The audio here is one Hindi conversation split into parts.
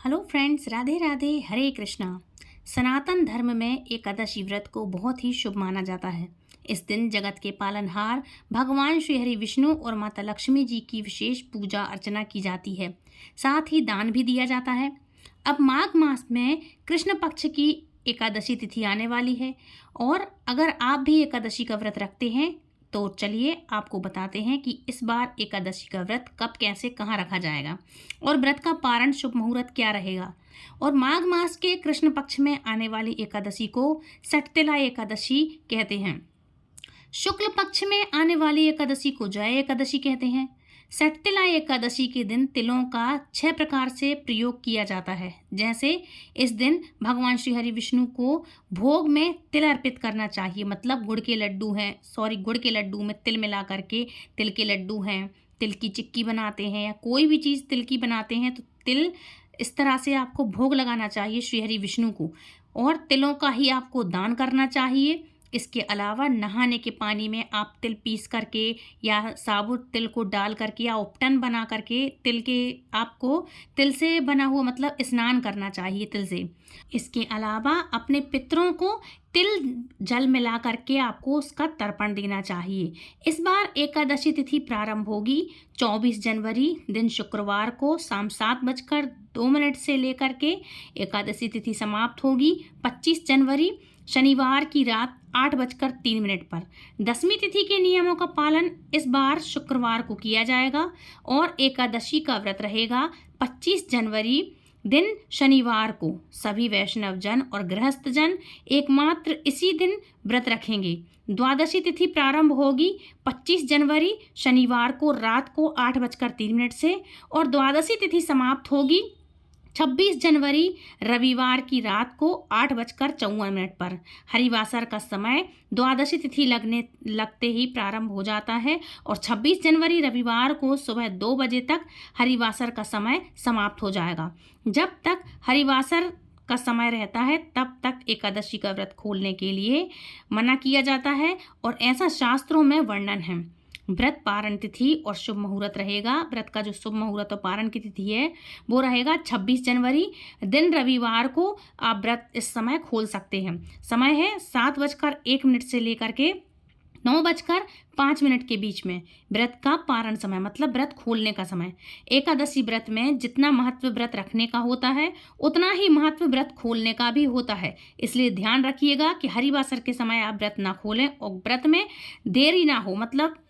हेलो फ्रेंड्स, राधे राधे, हरे कृष्णा। सनातन धर्म में एकादशी व्रत को बहुत ही शुभ माना जाता है। इस दिन जगत के पालनहार भगवान श्री हरि विष्णु और माता लक्ष्मी जी की विशेष पूजा अर्चना की जाती है। साथ ही दान भी दिया जाता है। अब माघ मास में कृष्ण पक्ष की एकादशी तिथि आने वाली है और अगर आप भी एकादशी का व्रत रखते हैं तो चलिए आपको बताते हैं कि इस बार एकादशी का व्रत कब, कैसे, कहाँ रखा जाएगा और व्रत का पारण शुभ मुहूर्त क्या रहेगा। और माघ मास के कृष्ण पक्ष में आने वाली एकादशी को सटतिला एकादशी कहते हैं। शुक्ल पक्ष में आने वाली एकादशी को जया एकादशी कहते हैं। सटतिला एकादशी के दिन तिलों का 6 प्रकार से प्रयोग किया जाता है। जैसे इस दिन भगवान श्री हरि विष्णु को भोग में तिल अर्पित करना चाहिए, मतलब गुड़ के लड्डू में तिल मिला करके तिल के लड्डू हैं, तिल की चिक्की बनाते हैं या कोई भी चीज़ तिल की बनाते हैं तो तिल इस तरह से आपको भोग लगाना चाहिए श्री हरि विष्णु को, और तिलों का ही आपको दान करना चाहिए। इसके अलावा नहाने के पानी में आप तिल पीस करके या साबुत तिल को डाल करके या उपटन बना करके आपको तिल से बना हुआ मतलब स्नान करना चाहिए तिल से। इसके अलावा अपने पितरों को तिल जल मिला करके आपको उसका तर्पण देना चाहिए। इस बार एकादशी तिथि प्रारंभ होगी 24 जनवरी दिन शुक्रवार को शाम 7:02 से लेकर के एकादशी तिथि समाप्त होगी 25 जनवरी शनिवार की रात 8:03 पर। दसवीं तिथि के नियमों का पालन इस बार शुक्रवार को किया जाएगा और एकादशी का व्रत रहेगा 25 जनवरी दिन शनिवार को। सभी वैष्णव जन और गृहस्थ जन एकमात्र इसी दिन व्रत रखेंगे। द्वादशी तिथि प्रारंभ होगी 25 जनवरी शनिवार को रात को 8:03 से और द्वादशी तिथि समाप्त होगी 26 जनवरी रविवार की रात को 8:54 पर। हरिवासर का समय द्वादशी तिथि लगते ही प्रारंभ हो जाता है और 26 जनवरी रविवार को सुबह 2 बजे तक हरिवासर का समय समाप्त हो जाएगा। जब तक हरिवासर का समय रहता है तब तक एकादशी का व्रत खोलने के लिए मना किया जाता है और ऐसा शास्त्रों में वर्णन है। व्रत पारण तिथि और शुभ मुहूर्त रहेगा। व्रत का जो शुभ मुहूर्त और पारण की तिथि है वो रहेगा 26 जनवरी दिन रविवार को। आप व्रत इस समय खोल सकते हैं। समय है 7:01 से लेकर के 9:05 के बीच में व्रत का पारण समय, मतलब व्रत खोलने का समय। एकादशी व्रत में जितना महत्व व्रत रखने का होता है उतना ही महत्व व्रत खोलने का भी होता है। इसलिए ध्यान रखिएगा कि हरिवासर के समय आप व्रत ना खोलें और व्रत में देरी ना हो, मतलब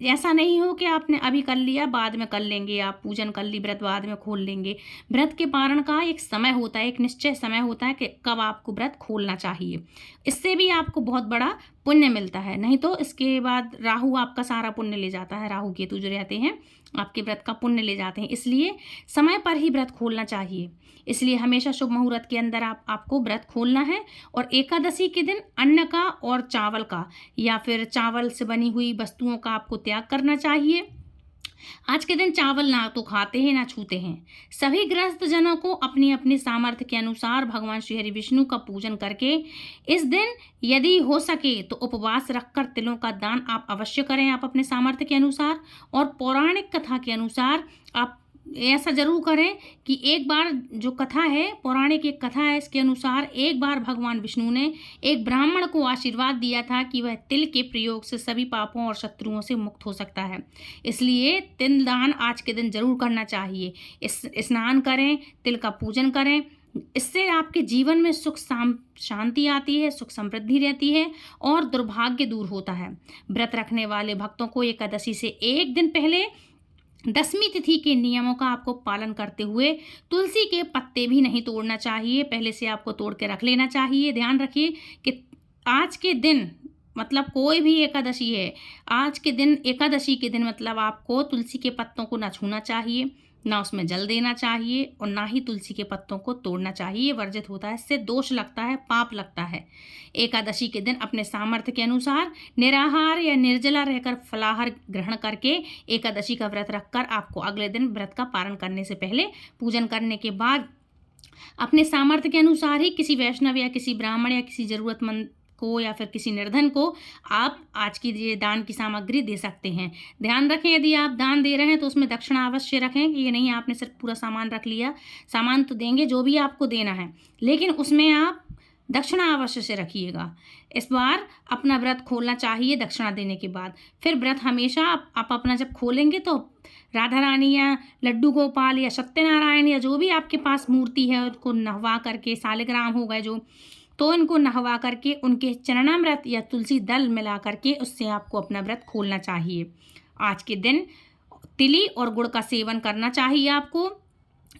ऐसा नहीं हो कि आपने अभी कर लिया बाद में कर लेंगे, आप पूजन कर ली व्रत बाद में खोल लेंगे। व्रत के पारण का एक समय होता है, एक निश्चय समय होता है कि कब आपको व्रत खोलना चाहिए। इससे भी आपको बहुत बड़ा पुण्य मिलता है। नहीं तो इसके बाद राहु आपका सारा पुण्य ले जाता है। राहु केतु जो रहते हैं आपके व्रत का पुण्य ले जाते हैं। इसलिए समय पर ही व्रत खोलना चाहिए। इसलिए हमेशा शुभ मुहूर्त के अंदर आपको व्रत खोलना है। और एकादशी के दिन अन्न का और चावल का या फिर चावल से बनी हुई वस्तुओं का आपको त्याग करना चाहिए। आज के दिन चावल ना तो खाते हैं ना छूते हैं। सभी गृहस्थ जनों को अपनी अपनी सामर्थ्य के अनुसार भगवान श्री हरि विष्णु का पूजन करके इस दिन यदि हो सके तो उपवास रखकर तिलों का दान आप अवश्य करें, आप अपने सामर्थ्य के अनुसार। और पौराणिक कथा के अनुसार आप ऐसा जरूर करें कि एक बार जो कथा है, पौराणिक एक कथा है, इसके अनुसार एक बार भगवान विष्णु ने एक ब्राह्मण को आशीर्वाद दिया था कि वह तिल के प्रयोग से सभी पापों और शत्रुओं से मुक्त हो सकता है। इसलिए तिल दान आज के दिन जरूर करना चाहिए। स्नान करें, तिल का पूजन करें। इससे आपके जीवन में सुख शांति आती है, सुख समृद्धि रहती है और दुर्भाग्य दूर होता है। व्रत रखने वाले भक्तों को एकादशी से एक दिन पहले दसवीं तिथि के नियमों का आपको पालन करते हुए तुलसी के पत्ते भी नहीं तोड़ना चाहिए, पहले से आपको तोड़ के रख लेना चाहिए। ध्यान रखिए कि आज के दिन, मतलब कोई भी एकादशी है, आज के दिन एकादशी के दिन मतलब आपको तुलसी के पत्तों को ना छूना चाहिए, ना उसमें जल देना चाहिए और ना ही तुलसी के पत्तों को तोड़ना चाहिए। वर्जित होता है, इससे दोष लगता है, पाप लगता है। एकादशी के दिन अपने सामर्थ्य के अनुसार निराहार या निर्जला रहकर फलाहार ग्रहण करके एकादशी का व्रत रखकर आपको अगले दिन व्रत का पारण करने से पहले पूजन करने के बाद अपने सामर्थ्य के अनुसार ही किसी वैष्णव या किसी ब्राह्मण या किसी जरूरतमंद को या फिर किसी निर्धन को आप आज की ये दान की सामग्री दे सकते हैं। ध्यान रखें, यदि आप दान दे रहे हैं तो उसमें दक्षिणा अवश्य रखें कि ये नहीं आपने सिर्फ पूरा सामान रख लिया। सामान तो देंगे जो भी आपको देना है, लेकिन उसमें आप दक्षिणा अवश्य से रखिएगा। इस बार अपना व्रत खोलना चाहिए दक्षिणा देने के बाद। फिर व्रत हमेशा आप अपना जब खोलेंगे तो राधा रानी या लड्डू गोपाल या सत्यनारायण या जो भी आपके पास मूर्ति है उनको नहवा करके, सालिग्राम हो गए जो, तो इनको नहवा करके उनके चरणामृत या तुलसी दल मिला करके उससे आपको अपना व्रत खोलना चाहिए। आज के दिन तिली और गुड़ का सेवन करना चाहिए आपको।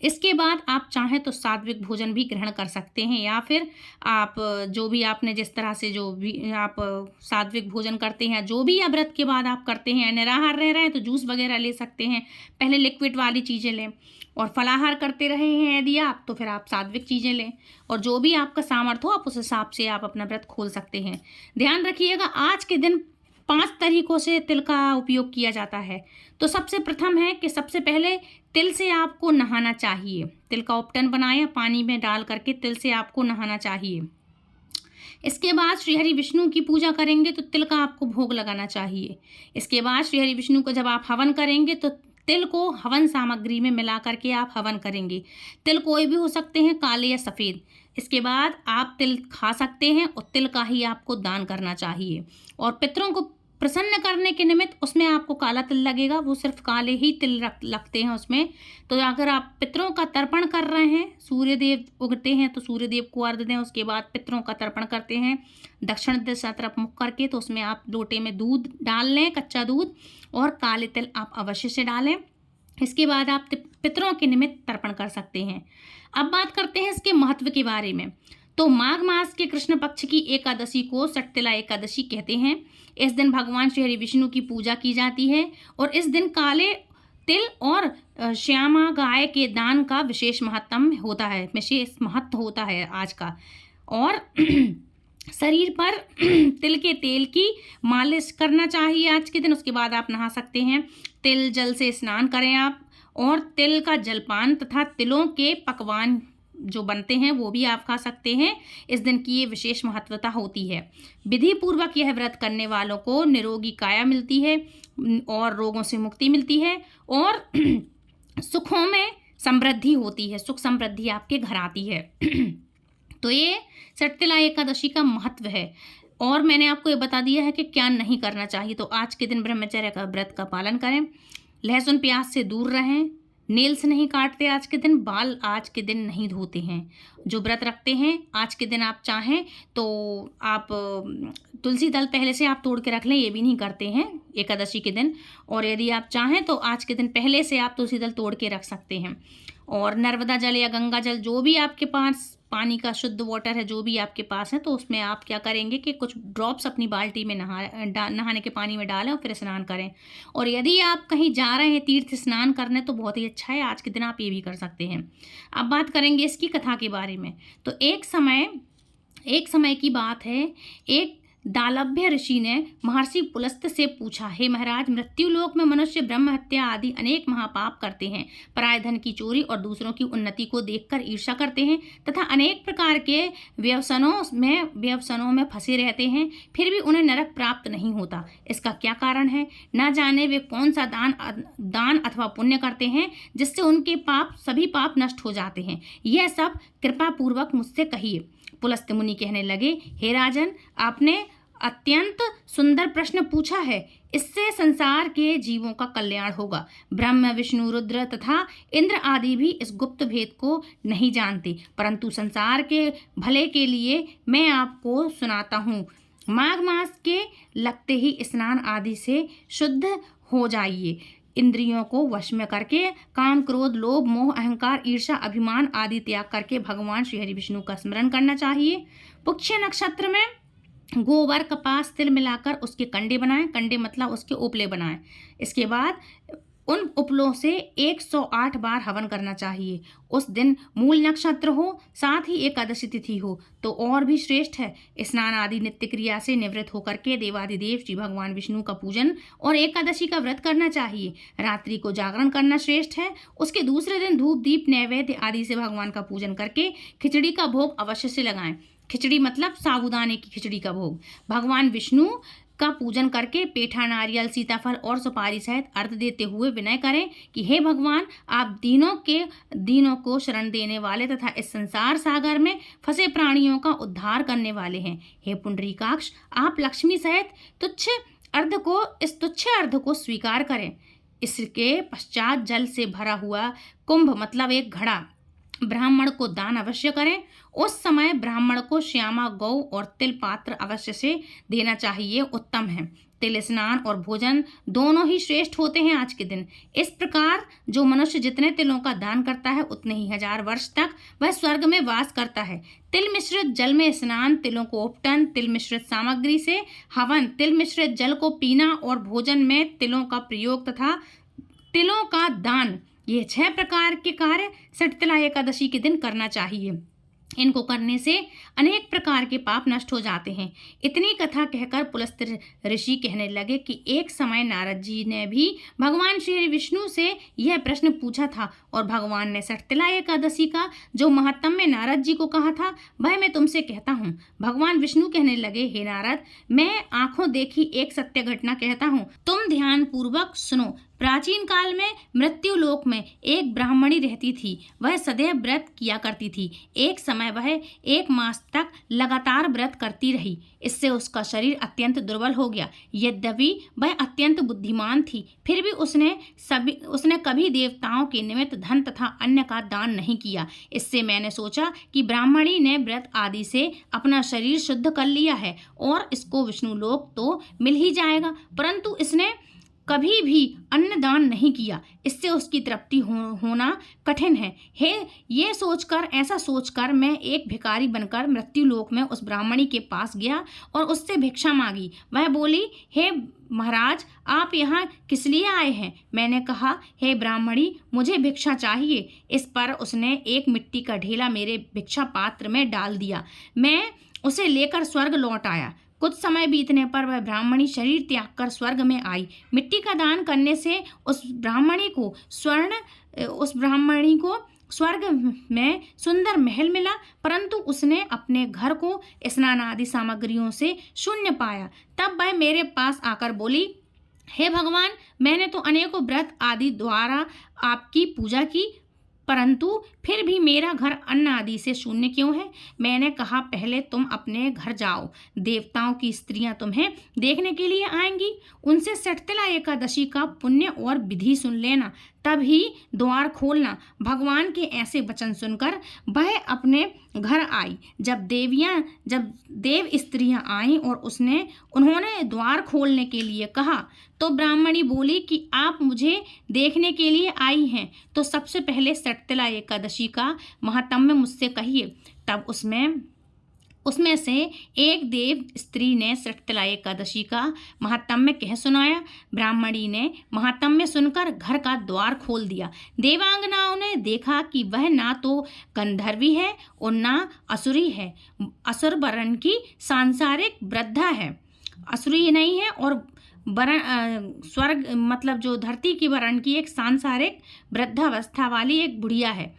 इसके बाद आप चाहें तो सात्विक भोजन भी ग्रहण कर सकते हैं, या फिर आप जो भी आपने जिस तरह से जो भी आप सात्विक भोजन करते हैं, जो भी या व्रत के बाद आप करते हैं, निराहार रह रहे हैं तो जूस वगैरह ले सकते हैं, पहले लिक्विड वाली चीज़ें लें। और फलाहार करते रहे हैं यदि आप, तो फिर आप सात्विक चीज़ें लें, और जो भी आपका सामर्थ्य हो आप उस हिसाब से आप अपना व्रत खोल सकते हैं। ध्यान रखिएगा, आज के दिन 5 तरीकों से तिल का उपयोग किया जाता है। तो सबसे प्रथम है कि सबसे पहले तिल से आपको नहाना चाहिए। तिल का उपटन बनाएं, पानी में डाल करके तिल से आपको नहाना चाहिए। इसके बाद श्री हरि विष्णु की पूजा करेंगे तो तिल का आपको भोग लगाना चाहिए। इसके बाद श्री हरि विष्णु को जब आप हवन करेंगे तो तिल को हवन सामग्री में मिला करके आप हवन करेंगे। तिल कोई भी हो सकते हैं, काले या सफ़ेद। इसके बाद आप तिल खा सकते हैं और तिल का ही आपको दान करना चाहिए। और पितरों को प्रसन्न करने के निमित्त उसमें आपको काला तिल लगेगा, वो सिर्फ काले ही तिल लगते हैं उसमें। तो अगर आप पितरों का तर्पण कर रहे हैं, सूर्य देव उगते हैं तो सूर्य देव को अर्घ दें, उसके बाद पितरों का तर्पण करते हैं दक्षिण दिशा तरफ मुख करके, तो उसमें आप लोटे में दूध डाल लें, कच्चा दूध, और काले तिल आप अवश्य से डालें। इसके बाद आप पितरों के निमित्त तर्पण कर सकते हैं। अब बात करते हैं इसके महत्व के बारे में। तो माघ मास के कृष्ण पक्ष की एकादशी को सटतिला एकादशी कहते हैं। इस दिन भगवान श्री हरि विष्णु की पूजा की जाती है और इस दिन काले तिल और श्यामा गाय के दान का विशेष महत्व होता है, विशेष महत्व होता है आज का। और शरीर पर तिल के तेल की मालिश करना चाहिए आज के दिन। उसके बाद आप नहा सकते हैं। तिल जल से स्नान करें आप, और तिल का जलपान तथा तिलों के पकवान जो बनते हैं वो भी आप खा सकते हैं। इस दिन की ये विशेष महत्वता होती है। विधि पूर्वक यह व्रत करने वालों को निरोगी काया मिलती है और रोगों से मुक्ति मिलती है, और सुखों में समृद्धि होती है, सुख समृद्धि आपके घर आती है। तो ये सटतिला एकादशी का महत्व है। और मैंने आपको ये बता दिया है कि क्या नहीं करना चाहिए। तो आज के दिन ब्रह्मचर्य का व्रत का पालन करें, लहसुन प्याज से दूर रहें, नेल्स नहीं काटते आज के दिन, बाल आज के दिन नहीं धोते हैं। जो व्रत रखते हैं आज के दिन आप चाहें तो आप तुलसी दल पहले से आप तोड़ के रख लें, ये भी नहीं करते हैं एकादशी के दिन। और यदि आप चाहें तो आज के दिन पहले से आप तुलसी दल तोड़ के रख सकते हैं। और नर्मदा जल या गंगा जल जो भी आपके पास पानी का शुद्ध वाटर है जो भी आपके पास है, तो उसमें आप क्या करेंगे कि कुछ ड्रॉप्स अपनी बाल्टी में नहाने के पानी में डालें और फिर स्नान करें। और यदि आप कहीं जा रहे हैं तीर्थ स्नान करने तो बहुत ही अच्छा है, आज के दिन आप ये भी कर सकते हैं। अब बात करेंगे इसकी कथा के बारे में। तो एक समय की बात है, एक दालभ्य ऋषि ने महर्षि पुलस्त से पूछा, हे महाराज, मृत्युलोक में मनुष्य ब्रह्म हत्या आदि अनेक महापाप करते हैं, पराय धन की चोरी और दूसरों की उन्नति को देखकर ईर्ष्या करते हैं तथा अनेक प्रकार के व्यवसनों में फंसे रहते हैं, फिर भी उन्हें नरक प्राप्त नहीं होता। इसका क्या कारण है? न जाने वे कौन सा दान अथवा पुण्य करते हैं जिससे उनके सभी पाप नष्ट हो जाते हैं। यह सब कृपा पूर्वक मुझसे कहिए। पुलस्त मुनि कहने लगे, हे राजन, आपने अत्यंत सुंदर प्रश्न पूछा है। इससे संसार के जीवों का कल्याण होगा। ब्रह्मा, विष्णु, रुद्र तथा इंद्र आदि भी इस गुप्त भेद को नहीं जानते, परंतु संसार के भले के लिए मैं आपको सुनाता हूँ। माघ मास के लगते ही स्नान आदि से शुद्ध हो जाइए। इंद्रियों को वश में करके काम, क्रोध, लोभ, मोह, अहंकार, ईर्ष्या, अभिमान आदि त्याग करके भगवान श्री हरि विष्णु का स्मरण करना चाहिए। पुष्य नक्षत्र में गोबर, कपास, तिल मिलाकर उसके कंडे बनाएं। कंडे मतलब उसके ओपले बनाएं। इसके बाद उन उपलों से 108 बार हवन करना चाहिए। उस दिन मूल नक्षत्र हो, साथ ही एकादशी तिथि हो तो और भी श्रेष्ठ है। स्नान आदि नित्य क्रिया से निवृत्त होकर के देवाधिदेव श्री भगवान विष्णु का पूजन और एकादशी का व्रत करना चाहिए। रात्रि को जागरण करना श्रेष्ठ है। उसके दूसरे दिन धूप दीप नैवेद्य आदि से भगवान का पूजन करके खिचड़ी का भोग अवश्य से लगाएं। खिचड़ी मतलब साबूदाने की खिचड़ी का भोग। भगवान विष्णु का पूजन करके पेठा, नारियल, सीताफल और सुपारी सहित अर्घ देते हुए विनय करें कि हे भगवान, आप दीनों को शरण देने वाले तथा इस संसार सागर में फंसे प्राणियों का उद्धार करने वाले हैं। हे पुंडरीकाक्ष, आप लक्ष्मी सहित इस तुच्छ अर्घ को स्वीकार करें। इसके पश्चात जल से भरा हुआ कुंभ मतलब एक घड़ा ब्राह्मण को दान अवश्य करें। उस समय ब्राह्मण को श्यामा गौ और तिल पात्र अवश्य से देना चाहिए, उत्तम है। तिल स्नान और भोजन दोनों ही श्रेष्ठ होते हैं आज के दिन। इस प्रकार जो मनुष्य जितने तिलों का दान करता है उतने ही 1000 वर्ष तक वह स्वर्ग में वास करता है। तिल मिश्रित जल में स्नान, तिलों को उपटन, तिल मिश्रित सामग्री से हवन, तिल मिश्रित जल को पीना और भोजन में तिलों का प्रयोग तथा तिलों का दान, ये 6 प्रकार के कार्य सटतिला एकादशी के दिन करना चाहिए। इनको करने से अनेक प्रकार के पाप नष्ट हो जाते हैं। इतनी कथा कहकर पुलस्त्य ऋषि कहने लगे कि एक समय नारद जी ने भी भगवान श्री विष्णु से यह प्रश्न पूछा था और भगवान ने सटतिला एकादशी का जो महात्म्य नारद जी को कहा था वह मैं तुमसे कहता हूँ। भगवान विष्णु कहने लगे, हे नारद, मैं आंखों देखी एक सत्य घटना कहता हूँ, तुम ध्यान पूर्वक सुनो। प्राचीन काल में मृत्यु लोक में एक ब्राह्मणी रहती थी। वह सदैव व्रत किया करती थी। एक समय वह 1 मास तक लगातार व्रत करती रही। इससे उसका शरीर अत्यंत दुर्बल हो गया। यद्यपि वह अत्यंत बुद्धिमान थी, फिर भी उसने कभी देवताओं के निमित्त धन तथा अन्न का दान नहीं किया। इससे मैंने सोचा कि ब्राह्मणी ने व्रत आदि से अपना शरीर शुद्ध कर लिया है और इसको विष्णु लोक तो मिल ही जाएगा, परंतु इसने कभी भी अन्न दान नहीं किया। इससे उसकी तृप्ति होना कठिन है। ऐसा सोचकर मैं एक भिखारी बनकर मृत्यु लोक में उस ब्राह्मणी के पास गया और उससे भिक्षा मांगी। वह बोली, हे महाराज, आप यहाँ किस लिए आए हैं? मैंने कहा, हे ब्राह्मणी, मुझे भिक्षा चाहिए। इस पर उसने एक मिट्टी का ढेला मेरे भिक्षा पात्र में डाल दिया। मैं उसे लेकर स्वर्ग लौट आया। कुछ समय बीतने पर वह ब्राह्मणी शरीर त्याग कर स्वर्ग में आई। मिट्टी का दान करने से उस ब्राह्मणी को स्वर्ग में सुंदर महल मिला, परंतु उसने अपने घर को स्नान आदि सामग्रियों से शून्य पाया। तब वह मेरे पास आकर बोली, हे भगवान, मैंने तो अनेकों व्रत आदि द्वारा आपकी पूजा की, परंतु फिर भी मेरा घर अन्न आदि से शून्य क्यों है? मैंने कहा, पहले तुम अपने घर जाओ, देवताओं की स्त्रियां तुम्हें देखने के लिए आएंगी। उनसे सटतिला एकादशी का पुण्य और विधि सुन लेना, तब ही द्वार खोलना। भगवान के ऐसे वचन सुनकर वह अपने घर आई। जब देव स्त्रियां आईं और उन्होंने द्वार खोलने के लिए कहा तो ब्राह्मणी बोली कि आप मुझे देखने के लिए आई हैं, तो सबसे पहले सटतिला एकादशी का महात्म्य मुझसे कहिए। तब उसमें से एक देव स्त्री ने सटतिला एकादशी का महात्म्य कह सुनाया। ब्राह्मणी ने महात्म्य सुनकर घर का द्वार खोल दिया। देवांगनाओं ने देखा कि वह ना तो गंधर्वी है और ना असुरी है, असुर वर्ण की सांसारिक वृद्धा है। असुरी नहीं है और स्वर्ग मतलब जो धरती की वर्ण की एक सांसारिक वृद्धावस्था वाली एक बुढ़िया है।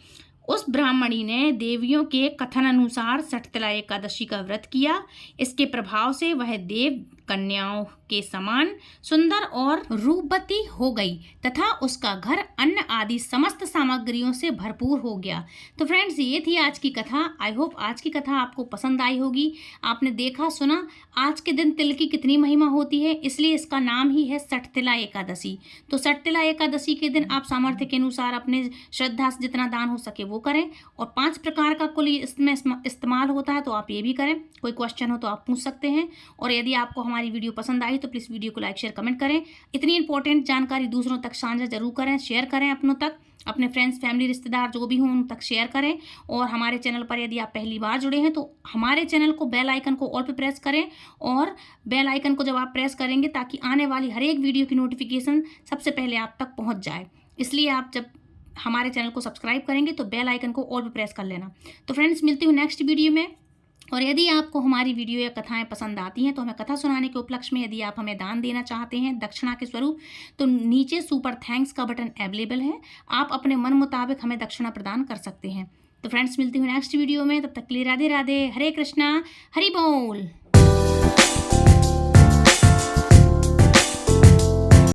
उस ब्राह्मणी ने देवियों के कथन अनुसार सटतिला एकादशी का व्रत किया। इसके प्रभाव से वह देव कन्याओं के समान सुंदर और रूपवती हो गई तथा उसका घर अन्न आदि समस्त सामग्रियों से भरपूर हो गया। तो फ्रेंड्स, ये थी आज की कथा। आई होप आज की कथा आपको पसंद आई होगी। आपने देखा सुना आज के दिन तिल की कितनी महिमा होती है, इसलिए इसका नाम ही है सटतिला एकादशी। तो सटतिला एकादशी के दिन आप सामर्थ्य के अनुसार अपने श्रद्धा से जितना दान हो सके वो करें और 5 प्रकार का कुल इसमें इस्तेमाल होता है, तो आप ये भी करें। कोई क्वेश्चन हो तो आप पूछ सकते हैं और यदि आपको हमारी वीडियो पसंद आई तो प्लीज़ वीडियो को लाइक शेयर कमेंट करें। इतनी इंपॉर्टेंट जानकारी दूसरों तक साझा जरूर करें, शेयर करें अपनों तक, अपने फ्रेंड्स फैमिली रिश्तेदार जो भी हों उन तक शेयर करें। और हमारे चैनल पर यदि आप पहली बार जुड़े हैं तो हमारे चैनल को बेल आइकन को ऑल पे प्रेस करें, और बेल आइकन को जब आप प्रेस करेंगे ताकि आने वाली हर एक वीडियो की नोटिफिकेशन सबसे पहले आप तक पहुंच जाए। इसलिए आप जब हमारे चैनल को सब्सक्राइब करेंगे तो बेल आइकन को ऑल पे प्रेस कर लेना। तो फ्रेंड्स, मिलती हूँ नेक्स्ट वीडियो में। और यदि आपको हमारी वीडियो या कथाएं पसंद आती हैं तो हमें कथा सुनाने के उपलक्ष्य में यदि आप हमें दान देना चाहते हैं दक्षिणा के स्वरूप, तो नीचे सुपर थैंक्स का बटन अवेलेबल है। आप अपने मन मुताबिक हमें दक्षिणा प्रदान कर सकते हैं। तो फ्रेंड्स, मिलती हूँ नेक्स्ट वीडियो में। तब तक के लिए राधे राधे, हरे कृष्णा, हरि बोल।